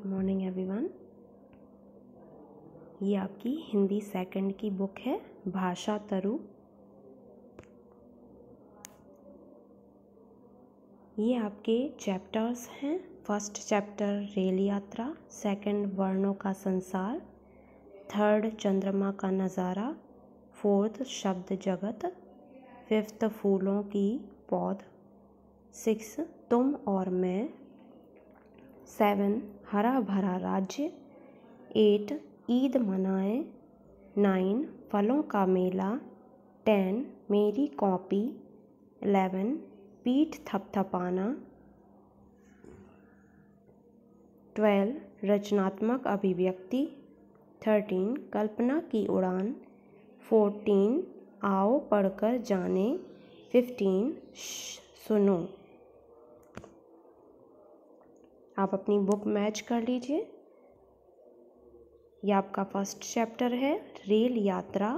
Good morning everyone. ये आपकी Hindi second की बुक है भाषा तरु। ये आपके चैप्टर्स हैं। फर्स्ट चैप्टर रेल यात्रा, सेकंड वर्णों का संसार, थर्ड चंद्रमा का नज़ारा, फोर्थ शब्द जगत, फिफ्थ फूलों की पौध, सिक्स तुम और मैं, सेवन हरा भरा राज्य, एट ईद मनाए, नाइन फलों का मेला, 10 मेरी कॉपी, 11 पीठ थपथपाना, 12 रचनात्मक अभिव्यक्ति, 13 कल्पना की उड़ान, 14 आओ पढ़कर जाने, 15 सुनो। आप अपनी बुक मैच कर लीजिए। यह आपका फर्स्ट चैप्टर है रेल यात्रा।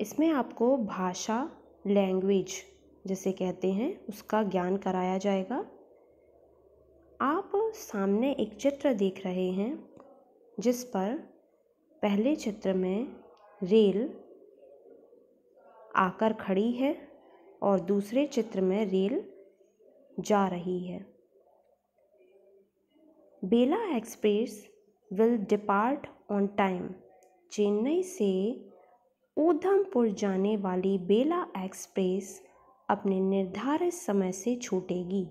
इसमें आपको भाषा, लैंग्वेज जिसे कहते हैं, उसका ज्ञान कराया जाएगा। आप सामने एक चित्र देख रहे हैं जिस पर पहले चित्र में रेल आकर खड़ी है और दूसरे चित्र में रेल जा रही है। Bela express will depart on time. Chennai से उधमपुर जाने वाली बेला एक्सप्रेस अपने निर्धारित समय से छूटेगी।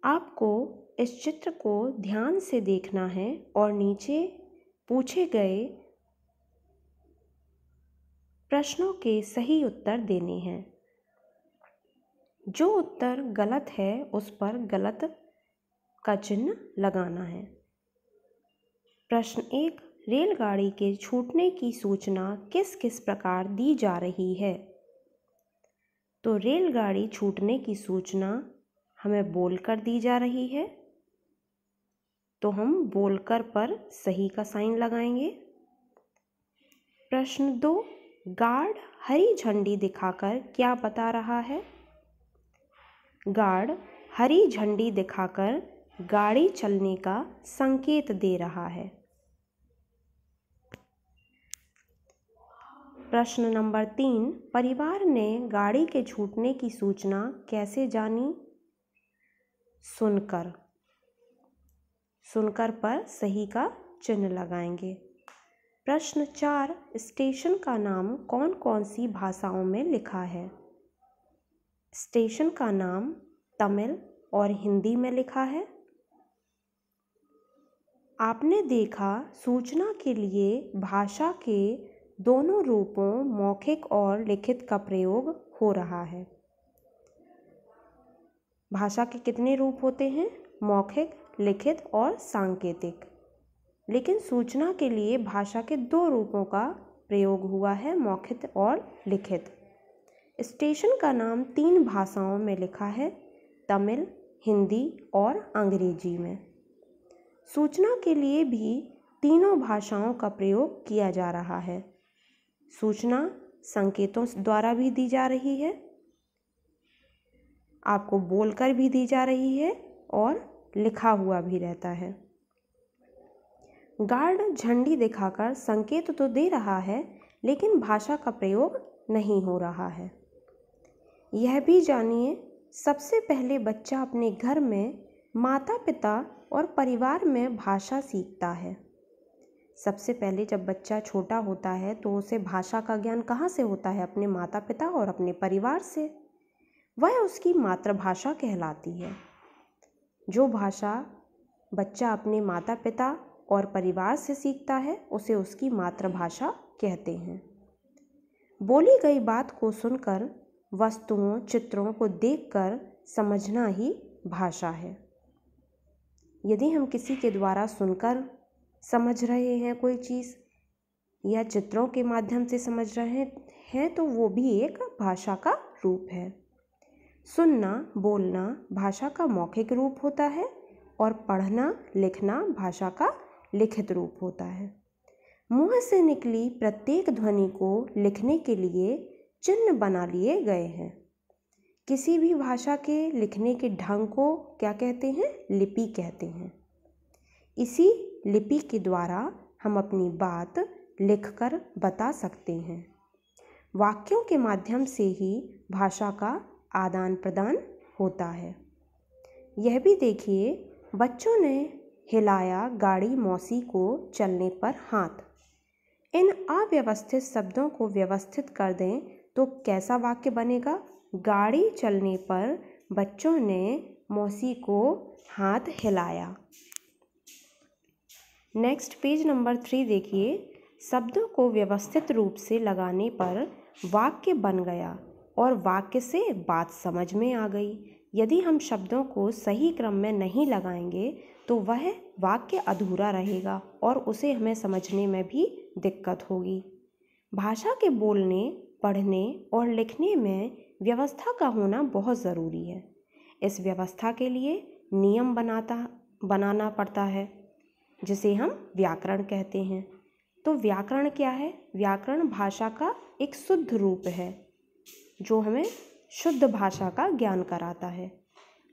आपको इस चित्र को ध्यान से देखना है और नीचे पूछे गए प्रश्नों के सही उत्तर देने हैं। जो उत्तर गलत है उस पर गलत का चिन्ह लगाना है। प्रश्न 1, रेलगाड़ी के छूटने की सूचना किस किस प्रकार दी जा रही है? तो रेलगाड़ी छूटने की सूचना हमें बोलकर दी जा रही है, तो हम बोलकर पर सही का साइन लगाएंगे। प्रश्न 2, गार्ड हरी झंडी दिखाकर क्या बता रहा है? गार्ड हरी झंडी दिखाकर गाड़ी चलने का संकेत दे रहा है। प्रश्न नंबर 3, परिवार ने गाड़ी के छूटने की सूचना कैसे जानी? सुनकर। सुनकर पर सही का चिन्ह लगाएंगे। प्रश्न 4, स्टेशन का नाम कौन कौन सी भाषाओं में लिखा है? स्टेशन का नाम तमिल और हिंदी में लिखा है। आपने देखा सूचना के लिए भाषा के दोनों रूपों मौखिक और लिखित का प्रयोग हो रहा है। भाषा के कितने रूप होते हैं? मौखिक, लिखित और सांकेतिक। लेकिन सूचना के लिए भाषा के 2 रूपों का प्रयोग हुआ है, मौखिक और लिखित। स्टेशन का नाम 3 भाषाओं में लिखा है, तमिल, हिंदी और अंग्रेजी में। सूचना के लिए भी तीनों भाषाओं का प्रयोग किया जा रहा है। सूचना संकेतों द्वारा भी दी जा रही है, आपको बोलकर भी दी जा रही है और लिखा हुआ भी रहता है। गार्ड झंडी दिखाकर संकेत तो दे रहा है, लेकिन भाषा का प्रयोग नहीं हो रहा है। यह भी जानिए, सबसे पहले बच्चा अपने घर में माता पिता और परिवार में भाषा सीखता है। सबसे पहले जब बच्चा छोटा होता है तो उसे भाषा का ज्ञान कहाँ से होता है? अपने माता पिता और अपने परिवार से। वह उसकी मातृभाषा कहलाती है। जो भाषा बच्चा अपने माता पिता और परिवार से सीखता है उसे उसकी मातृभाषा कहते हैं। बोली गई बात को सुनकर, वस्तुओं, चित्रों को देखकर समझना ही भाषा है। यदि हम किसी के द्वारा सुनकर समझ रहे हैं कोई चीज़ या चित्रों के माध्यम से समझ रहे हैं तो वो भी एक भाषा का रूप है। सुनना, बोलना भाषा का मौखिक रूप होता है और पढ़ना, लिखना भाषा का लिखित रूप होता है। मुंह से निकली प्रत्येक ध्वनि को लिखने के लिए चिन्ह बना लिए गए हैं। किसी भी भाषा के लिखने के ढंग को क्या कहते हैं? लिपि कहते हैं। इसी लिपि के द्वारा हम अपनी बात लिखकर बता सकते हैं। वाक्यों के माध्यम से ही भाषा का आदान प्रदान होता है। यह भी देखिए, बच्चों ने हिलाया गाड़ी मौसी को चलने पर हाथ। इन अव्यवस्थित शब्दों को व्यवस्थित कर दें तो कैसा वाक्य बनेगा? गाड़ी चलने पर बच्चों ने मौसी को हाथ हिलाया। नेक्स्ट पेज नंबर 3 देखिए, शब्दों को व्यवस्थित रूप से लगाने पर वाक्य बन गया और वाक्य से बात समझ में आ गई। यदि हम शब्दों को सही क्रम में नहीं लगाएंगे तो वह वाक्य अधूरा रहेगा और उसे हमें समझने में भी दिक्कत होगी। भाषा के बोलने, पढ़ने और लिखने में व्यवस्था का होना बहुत ज़रूरी है। इस व्यवस्था के लिए नियम बनाना पड़ता है, जिसे हम व्याकरण कहते हैं। तो व्याकरण क्या है? व्याकरण भाषा का एक शुद्ध रूप है जो हमें शुद्ध भाषा का ज्ञान कराता है।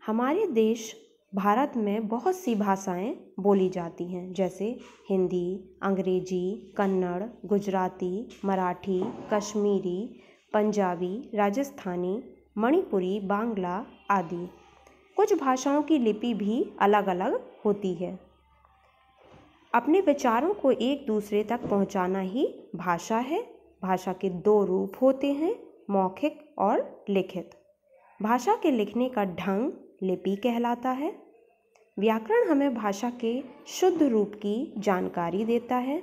हमारे देश भारत में बहुत सी भाषाएं बोली जाती हैं, जैसे हिंदी, अंग्रेजी, कन्नड़, गुजराती, मराठी, कश्मीरी, पंजाबी, राजस्थानी, मणिपुरी, बांग्ला आदि। कुछ भाषाओं की लिपि भी अलग अलग होती है। अपने विचारों को एक दूसरे तक पहुंचाना ही भाषा है। भाषा के 2 रूप होते हैं, मौखिक और लिखित। भाषा के लिखने का ढंग लिपि कहलाता है। व्याकरण हमें भाषा के शुद्ध रूप की जानकारी देता है।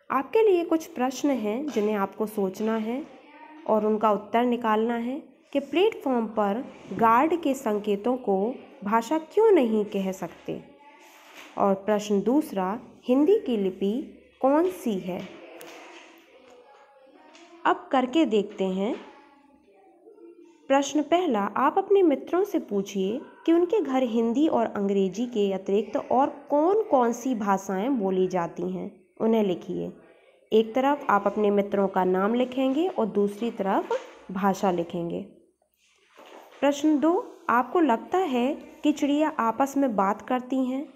आपके लिए कुछ प्रश्न हैं जिन्हें आपको सोचना है और उनका उत्तर निकालना है कि प्लेटफॉर्म पर गार्ड के संकेतों को भाषा क्यों नहीं कह सकते। और प्रश्न दूसरा, हिंदी की लिपि कौन सी है? अब करके देखते हैं। प्रश्न पहला, आप अपने मित्रों से पूछिए कि उनके घर हिंदी और अंग्रेजी के अतिरिक्त और कौन कौन सी भाषाएं बोली जाती हैं, उन्हें लिखिए। एक तरफ आप अपने मित्रों का नाम लिखेंगे और दूसरी तरफ भाषा लिखेंगे। प्रश्न 2, आपको लगता है कि चिड़िया आपस में बात करती हैं?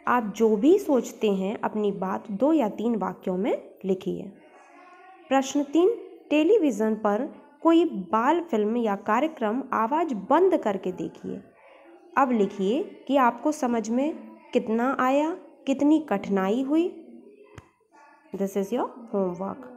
आप जो भी सोचते हैं अपनी बात 2 या 3 वाक्यों में लिखिए। प्रश्न 3, टेलीविज़न पर कोई बाल फिल्म या कार्यक्रम आवाज़ बंद करके देखिए। अब लिखिए कि आपको समझ में कितना आया, कितनी कठिनाई हुई। This is your homework.